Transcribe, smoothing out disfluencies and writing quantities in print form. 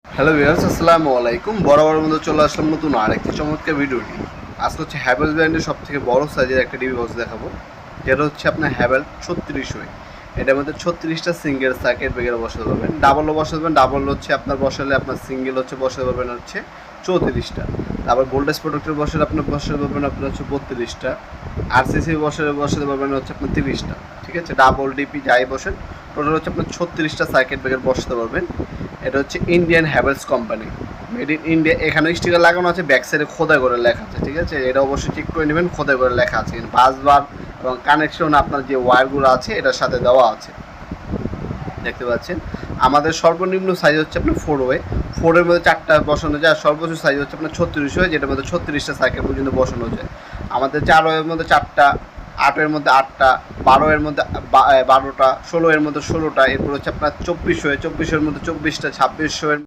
Hello viewers, আসসালামু আলাইকুম। বরাবরের মধ্যে চলে আসলাম নতুন আরেকটি চমৎকার ভিডিওটি। আজকে হচ্ছে হ্যাভেলস ব্র্যান্ডের সব থেকে বড় সাইজের একটা টিভি বক্স দেখাবো, যেটা হচ্ছে আপনার হ্যাভেল 36 ওয়ে। এটার মধ্যে 36টা সিঙ্গেল সার্কিট ব্রেকার বসাতে পারবেন, ডাবলও বসাতে পারবেন। ডাবল হচ্ছে আপনার বসালে আপনার সিঙ্গেল হচ্ছে বসাতে পারবেন হচ্ছে 34টা। তারপর ভোল্টেজ প্রোটেক্টর বসালে আপনি বসাতে পারবেন আপনার হচ্ছে 32টা। আরসিসি বসাতে পারবেন হচ্ছে আপনার 30টা। ঠিক আছে, ডাবল ডিপি যাই বসেন টোটাল হচ্ছে আপনার 36টা সার্কিট ব্রেকার বসাতে পারবেন। এটা হচ্ছে Indian Havells company, made in India. এখানে স্টিকার লাগানো আছে, ব্যাক সাইডে খোদাই করে লেখা আছে। ঠিক আছে, এটা অবশ্যই চেক করে নেবেন, খোদাই করে লেখা আছে। বাসবার এবং কানেকশন আপনার যে ওয়্যারগুলো আছে এটার সাথে দেওয়া আছে, দেখতে পাচ্ছেন। আমাদের সর্বনিম্ন সাইজ হচ্ছে আপনার 4 ওয়ে। 4-এর মধ্যে 4টা বসানো যায়, আর সর্বোচ্চ সাইজ হচ্ছে আপনার 36 ওয়ে, যেটার মধ্যে 36টা সাইকেল পর্যন্ত বসানো যায়। আমাদের 4 ওয়ের মধ্যে 4টা, 8-এর মধ্যে 8টা, 12-এর মধ্যে 12টা, 16-এর মধ্যে 16টা, এরপর হচ্ছে আপনার 24 ওয়ে, 24-এর মধ্যে 24টা, 26 ওয়ের